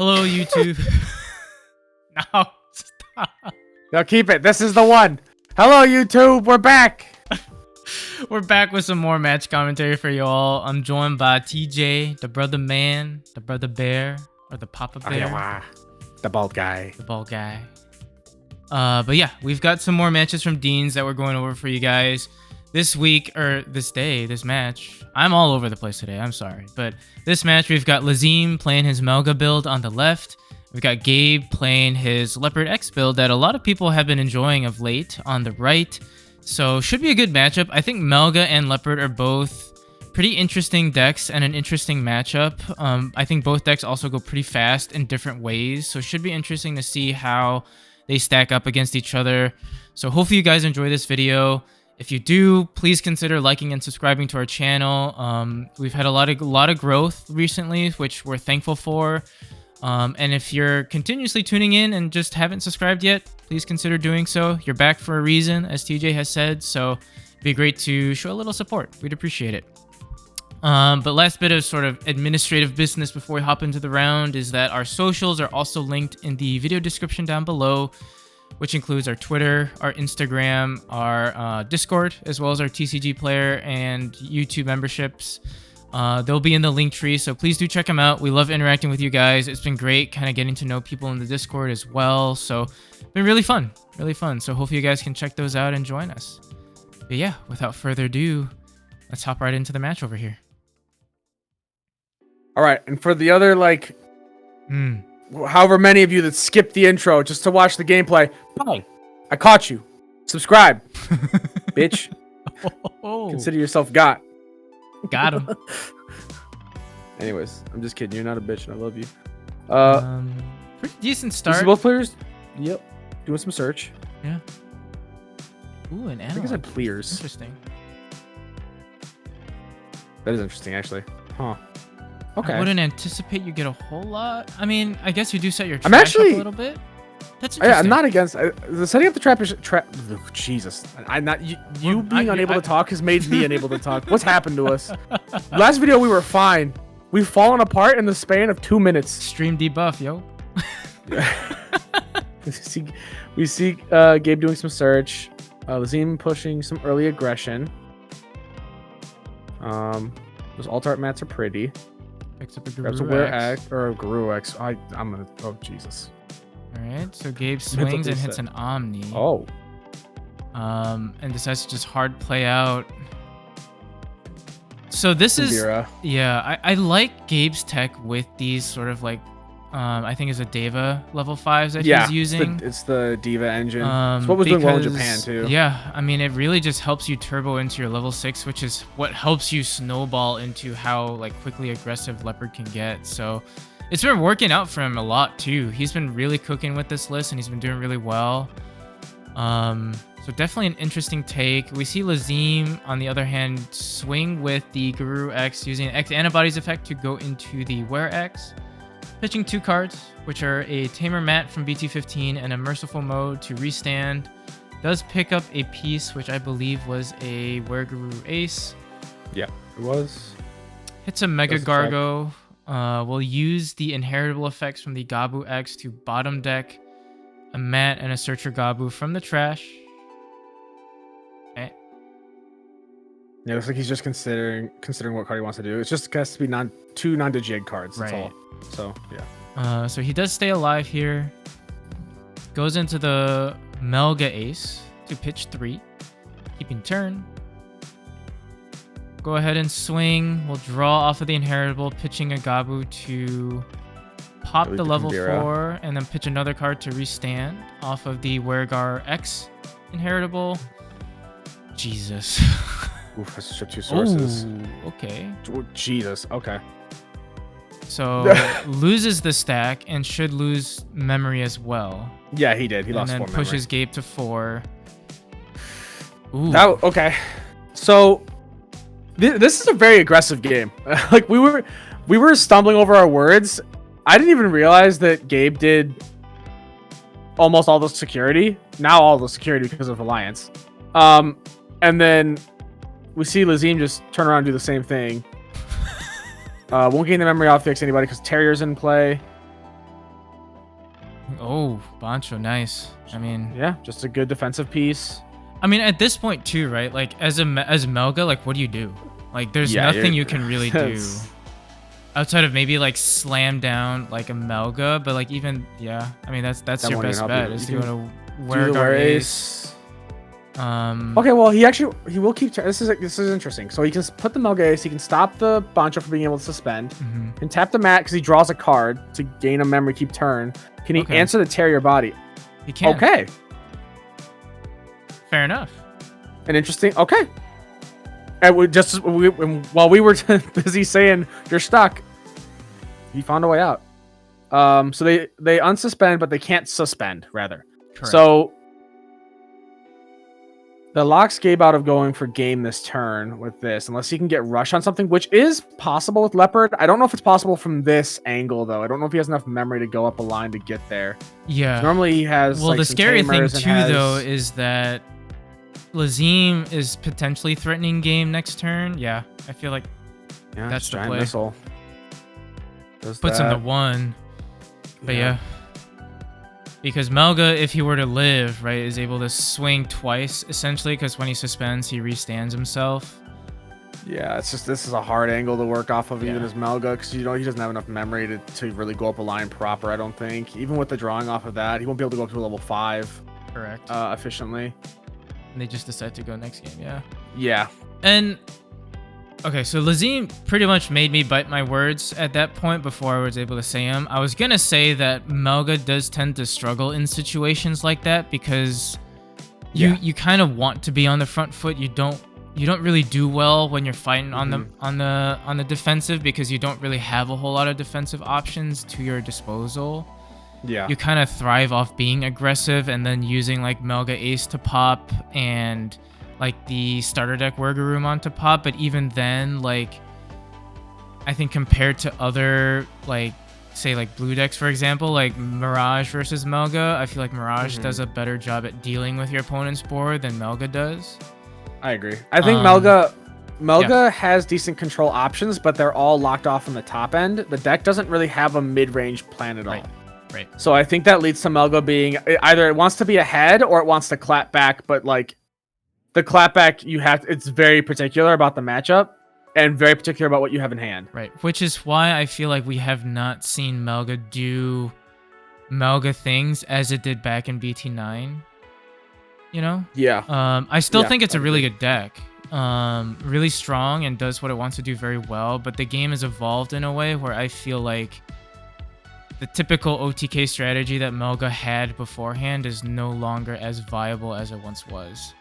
Hello, YouTube. No, stop. No, keep it. This is the one. Hello, YouTube. We're back. We're back with some more match commentary for y'all. I'm joined by TJ, the brother man, the brother bear, or the papa bear. The bald guy. The bald guy. But yeah, we've got some more matches from Dean's that we're going over for you guys this week, or this match. I'm all over the place today, I'm sorry. But this match, we've got Lezim playing his Melga build on the left. We've got Gabe playing his Leopard X build that a lot of people have been enjoying of late on the right. So should be a good matchup. I think Melga and Leopard are both pretty interesting decks and an interesting matchup. I think both decks also go pretty fast in different ways. So should be interesting to see how they stack up against each other. So hopefully you guys enjoy this video. If you do, please consider liking and subscribing to our channel. We've had a lot of growth recently, which we're thankful for. And if you're continuously tuning in and just haven't subscribed yet, please consider doing so. You're back for a reason, as TJ has said, so it'd be great to show a little support. We'd appreciate it. But last bit of sort of administrative business before we hop into the round is that our socials are also linked in the video description down below, which includes our Twitter, our Instagram, our Discord, as well as our TCG player and YouTube memberships. They'll be in the link tree, so please do check them out. We love interacting with you guys. It's been great kind of getting to know people in the Discord as well. So it's been really fun, really fun. So hopefully you guys can check those out and join us. But yeah, without further ado, let's hop right into the match over here. All right, and for the other, like, however many of you that skipped the intro just to watch the gameplay, hi, I caught you. Subscribe, bitch. Oh. Consider yourself got. Got him. Anyways, I'm just kidding. You're not a bitch, and I love you. Pretty decent You start. see both players? Yep. Doing some search. Yeah. Ooh, an I think I analog. said clears. Interesting. That is interesting, actually. Huh. Okay. I wouldn't anticipate you get a whole lot. I mean, I guess you do set your I'm trash actually- up a little bit. That's Yeah, interesting. I'm not against the setting up the trap. Jesus, I'm not. You being unable to talk has made me unable to talk. What's happened to us? Last video we were fine. We've fallen apart in the span of 2 minutes. Stream debuff, yo. we see Gabe doing some search. Lezim pushing some early aggression. Those alt art mats are pretty. Picks up a Grabs a Guru Were X. X or a Guru X. I'm gonna. Oh Jesus. All right, so Gabe swings and hits an Omni. Oh. And decides to just hard play out. So this is, Zira. yeah, I like Gabe's tech with these sort of like, I think it's a Deva level 5s that he's using. It's the Diva engine. It's what was doing well in Japan too. Yeah, I mean, it really just helps you turbo into your level 6, which is what helps you snowball into how like quickly aggressive Leopard can get. So it's been working out for him a lot too. He's been really cooking with this list and he's been doing really well. So definitely an interesting take. We see Lezim, on the other hand, swing with the Guru X using X-Antibodies effect to go into the Were X. Pitching 2 cards, which are a Tamer Mat from BT-15 and a Merciful Mode to restand. Does pick up a piece, which I believe was a Were Guru Ace. Yeah, it was. Hits a Mega Gargo. We'll use the inheritable effects from the Gabu X to bottom deck a Mat and a Searcher Gabu from the trash. Yeah, it looks like he's just considering what card he wants to do. It's just has to be two non-digig cards. That's all. So yeah. So he does stay alive here. Goes into the Melga Ace to pitch 3, keeping turn. Go ahead and swing. We'll draw off of the inheritable, pitching a Gabu to pop the level 4, and then pitch another card to restand off of the Wergar X inheritable. Jesus. Oof, let's strip 2 sources. Ooh, okay. Oh, Jesus. Okay. So loses the stack and should lose memory as well. Yeah, he did. He lost 4 memory. And then pushes Gabe to 4. Ooh. Okay. So this is a very aggressive game. Like we were stumbling over our words. I didn't even realize that Gabe did almost all the security. Now all the security because of Alliance. And then we see Lezim just turn around and do the same thing. Won't gain the memory off the X-Antibody because Terrier's in play. Oh, Bancho, nice. I mean, Yeah, just a good defensive piece. I mean, at this point too, right? Like as Melga, like what do you do? Like there's nothing you can really do outside of maybe like slam down like a Melga, but like even I mean that's That your won't best even bet help is you. to go to Do the Weregar Ace. Ace. Okay, well he will keep. This is interesting. So he can put the Melga Ace. He can stop the Bancho from being able to suspend. Can tap the mat because he draws a card to gain a memory keep turn. Can he answer the tear your body? He can. Okay. Fair enough. An interesting. Okay. And while we were busy saying you're stuck, he found a way out. So they unsuspend, but they can't suspend. Rather. Correct. So the locks Gabe out of going for game this turn with this, unless he can get rush on something, which is possible with Leopard. I don't know if it's possible from this angle though. I don't know if he has enough memory to go up a line to get there. Yeah. Normally he has. Well, like, the some scary thing tamers too, though, is that Lezim is potentially threatening game next turn. Yeah, I feel like that's the giant play. missile. Puts him to 1. But yeah. Because Melga, if he were to live, right, is able to swing twice, essentially, because when he suspends, he restands himself. Yeah, it's just this is a hard angle to work off of even as Melga, because he doesn't have enough memory to really go up a line proper, I don't think. Even with the drawing off of that, he won't be able to go up to a level 5. Correct. Efficiently. And they just decide to go next game, yeah. Yeah. And okay, so Lezim pretty much made me bite my words at that point before I was able to say them. I was gonna say that Melga does tend to struggle in situations like that because you kind of want to be on the front foot. You don't really do well when you're fighting on the defensive because you don't really have a whole lot of defensive options to your disposal. Yeah. You kind of thrive off being aggressive and then using like Melga Ace to pop and like the starter deck Leopardmon to pop, but even then, like I think compared to other like say like blue decks, for example, like Mirage versus Melga, I feel like Mirage does a better job at dealing with your opponent's board than Melga does. I agree. I think Melga has decent control options, but they're all locked off on the top end. The deck doesn't really have a mid-range plan at all. Right. So I think that leads to Melga being either it wants to be ahead or it wants to clap back, but like the clapback, it's very particular about the matchup and very particular about what you have in hand. Right. Which is why I feel like we have not seen Melga do Melga things as it did back in BT-9. You know? Yeah. I still think it's a really good deck. Really strong and does what it wants to do very well, but the game has evolved in a way where I feel like the typical OTK strategy that Melga had beforehand is no longer as viable as it once was.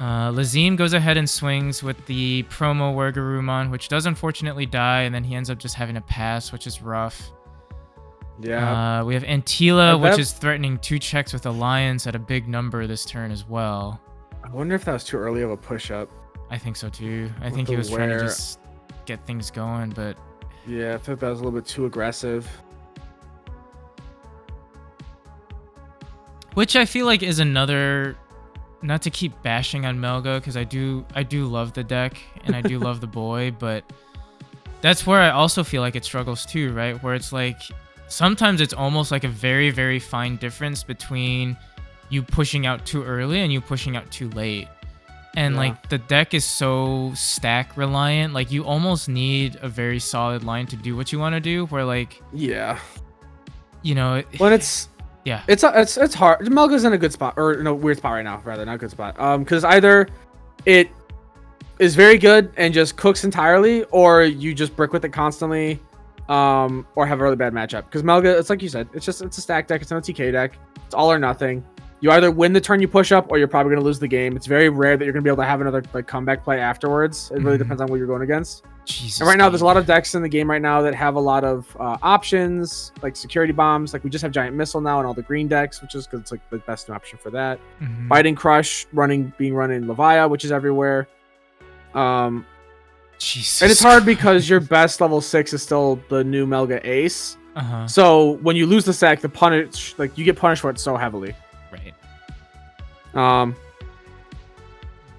Lezim goes ahead and swings with the promo Leopardmon, which does unfortunately die, and then he ends up just having to pass, which is rough. Yeah. We have Antila, which is threatening 2 checks with Alliance at a big number this turn as well. I wonder if that was too early of a push-up. I think so too. I think he was trying to just get things going, but... Yeah, I think that was a little bit too aggressive. Which I feel like is another... Not to keep bashing on Melga, because I do love the deck, and I do love the boy, but that's where I also feel like it struggles too, right? Where it's like, sometimes it's almost like a very, very fine difference between you pushing out too early and you pushing out too late. And like, the deck is so stack reliant, like you almost need a very solid line to do what you want to do, where like... Yeah. You know... When it's... Yeah, it's hard. Melga's in a good spot, or in a weird spot right now, rather, not a good spot. Because either it is very good and just cooks entirely, or you just brick with it constantly, or have a really bad matchup. Because Melga, it's like you said, it's a stack deck, it's an OTK deck, it's all or nothing. You either win the turn you push up, or you're probably gonna lose the game. It's very rare that you're gonna be able to have another like comeback play afterwards. It really depends on what you're going against. Jesus, and right now, there's a lot of decks in the game right now that have a lot of options, like security bombs. Like we just have Giant Missile now and all the green decks, which is because it's like the best option for that. Biting Crush being run in Levia, which is everywhere. Jesus, and it's hard because your best level 6 is still the new Melga Ace. So when you lose the sack, you get punished for it so heavily. Right.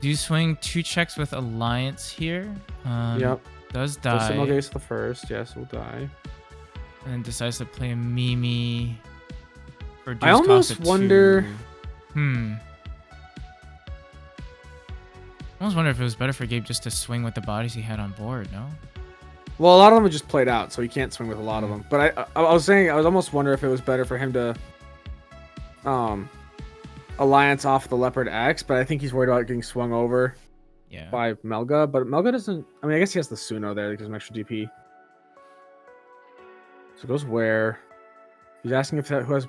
Do you swing 2 checks with Alliance here? Yep. Does die. So Melga Ace the first, yes, will die. And then decides to play a Mimi. Reduce I almost cost of wonder. 2. I almost wonder if it was better for Gabe just to swing with the bodies he had on board, no? Well, a lot of them are just played out, so he can't swing with a lot of them. But I was saying I was almost wondering if it was better for him to alliance off the Leopard X, but I think he's worried about getting swung over by Melga. But Melga doesn't. I mean, I guess he has the Suno there. He gives him extra DP. So it goes where? He's asking if who has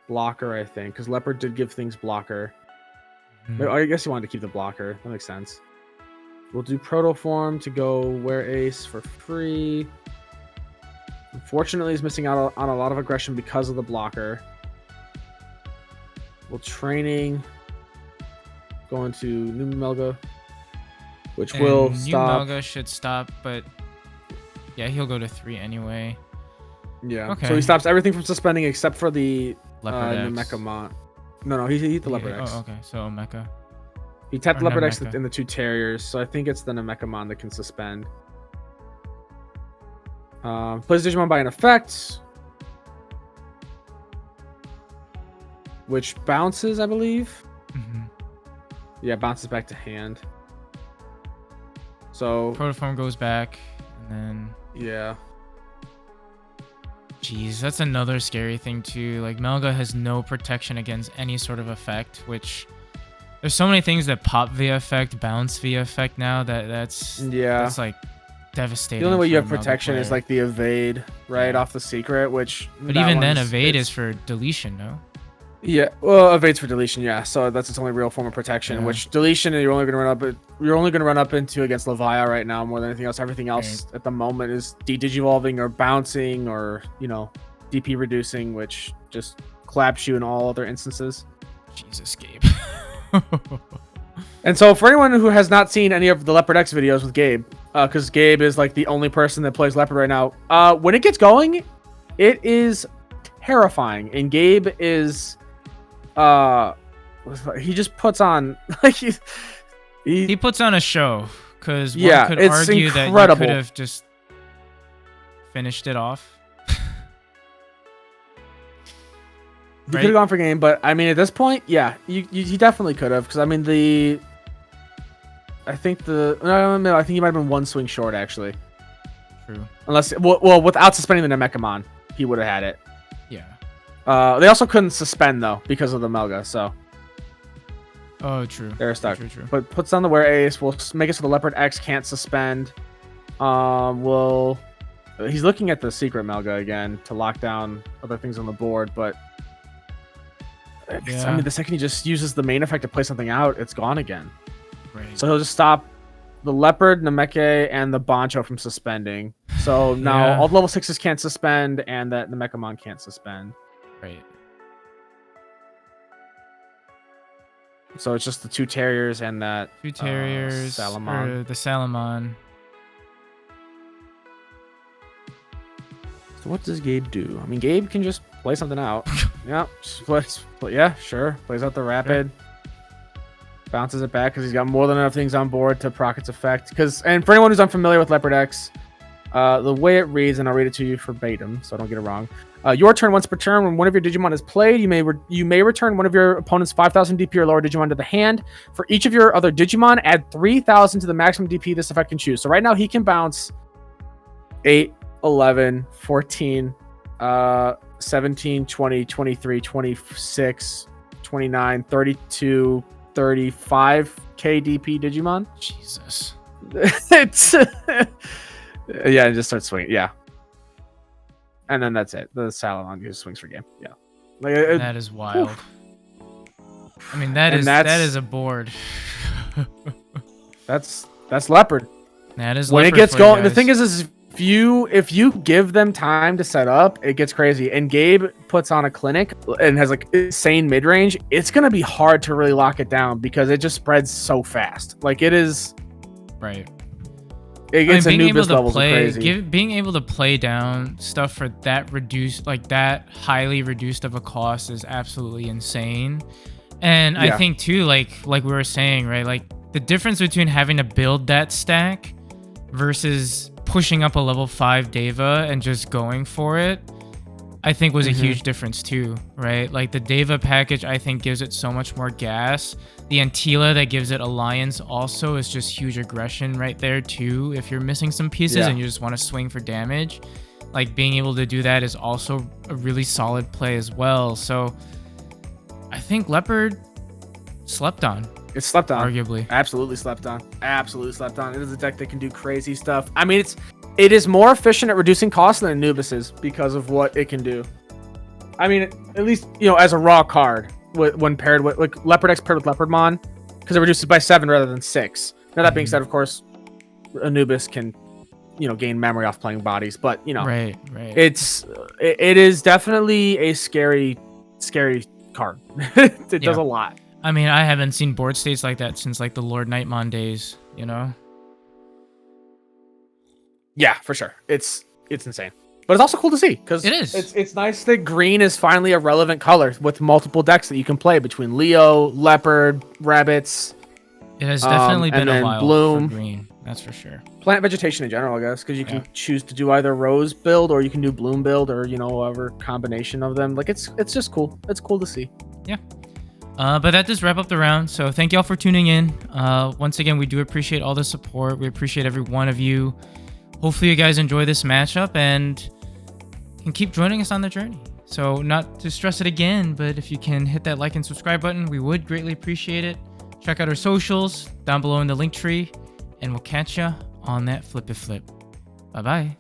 blocker, I think, because Leopard did give things blocker. But I guess he wanted to keep the blocker. That makes sense. We'll do Protoform to go wear Ace for free. Unfortunately, he's missing out on a lot of aggression because of the blocker. We'll Training. Going to New Melga, which will stop. New Melga should stop, but yeah, he'll go to 3 anyway. Yeah. Okay. So he stops everything from suspending except for the Leopard X. Namekamon. No, he hit the Leopard X. Oh, okay. So Mecha. He tapped the Leopard X Namecha. in the 2 Terriers, so I think it's the Namekamon that can suspend. Plays Digimon by an effect, which bounces, I believe. Yeah, bounces back to hand. So Protoform goes back, and then yeah. Jeez, that's another scary thing too. Like Melga has no protection against any sort of effect, which there's so many things that pop via effect, bounce via effect now that's like devastating. The only way you have for a Melga protection is player. like the evade off the secret, which But even then, evade is for deletion, no? Yeah, well, evade's for deletion, yeah. So that's its only real form of protection. Yeah. Which deletion you're only gonna run up into against Leviah right now more than anything else. Everything else at the moment is digivolving or bouncing or DP reducing, which just claps you in all other instances. Jesus, Gabe. And so for anyone who has not seen any of the Leopard X videos with Gabe, because Gabe is like the only person that plays Leopard right now, when it gets going, it is terrifying. And Gabe is he just puts on like he puts on a show, because one yeah, could it's argue incredible. that you could have just finished it off. You could have gone for game, but I mean at this point, yeah, you definitely could have, because I mean I think he might have been 1 swing short actually. True. Unless well without suspending the Namekamon, he would have had it. Yeah. They also couldn't suspend though because of the Melga, so. Oh, true. They're stuck. True. But puts on the wear Ace. We'll make it so the Leopard X can't suspend. He's looking at the secret Melga again to lock down other things on the board, but I mean the second he just uses the main effect to play something out, it's gone again. Right. So he'll just stop the Leopard, Nameche, and the Bancho from suspending. So now all the level 6s can't suspend, and that Namekamon can't suspend. Right. So it's just the 2 Terriers and that 2 Terriers, Salamon. or the Salamon. So what does Gabe do? I mean, Gabe can just play something out. Sure. Plays out the Rapid. Bounces it back because he's got more than enough things on board to proc its effect. And for anyone who's unfamiliar with Leopard X, the way it reads, and I'll read it to you verbatim so I don't get it wrong. Your turn, once per turn, when one of your Digimon is played, you may return one of your opponent's 5,000 DP or lower Digimon to the hand. For each of your other Digimon, add 3,000 to the maximum DP this effect can choose. So right now he can bounce 8, 11, 14, 17, 20, 23, 26, 29, 32, 35k DP Digimon. Jesus. It's yeah, it just starts swinging. Yeah. And then that's it. The Salamon just swings for game. Yeah. That is wild. I mean, that is a board. That's Leopard. That is when Leopard it gets for you going. The guys. thing is if you give them time to set up, it gets crazy. And Gabe puts on a clinic and has like insane mid range. It's gonna be hard to really lock it down because it just spreads so fast. Like it is. Right. It gets being Anubis able to levels of crazy. being able to play down stuff for that reduced, like that highly reduced of a cost, is absolutely insane. And I think too, like we were saying, right, like the difference between having to build that stack versus pushing up a level 5 Deva and just going for it. I think was a huge difference too, right? Like the Deva package, I think gives it so much more gas. The Antila that gives it Alliance also is just huge aggression right there too. If you're missing some pieces and you just want to swing for damage, like being able to do that is also a really solid play as well. So I think Leopard slept on. It's slept on. Arguably. Absolutely slept on. Absolutely slept on. It is a deck that can do crazy stuff. I mean, it is more efficient at reducing costs than Anubis is because of what it can do. I mean, at least, as a raw card, when paired with, like, Leopard X paired with Leopardmon, because it reduces by 7 rather than 6. Now, that being said, of course, Anubis can, gain memory off playing bodies, but, Right. It is definitely a scary card. It does a lot. I mean, I haven't seen board states like that since, like, the Lord Nightmon days, Yeah, for sure. It's insane. But it's also cool to see because it is. It's nice that green is finally a relevant color with multiple decks that you can play between Leo, Leopard, Rabbits. It has definitely been a while Bloom. for green, that's for sure. Plant vegetation in general, I guess, because you can choose to do either Rose build or you can do Bloom build or whatever combination of them. Like it's just cool. It's cool to see. Yeah. But that does wrap up the round. So thank y'all for tuning in. Once again, we do appreciate all the support. We appreciate every one of you. Hopefully you guys enjoy this matchup and can keep joining us on the journey. So not to stress it again, but if you can hit that like and subscribe button, we would greatly appreciate it. Check out our socials down below in the link tree, and we'll catch ya on that flip. Bye-bye.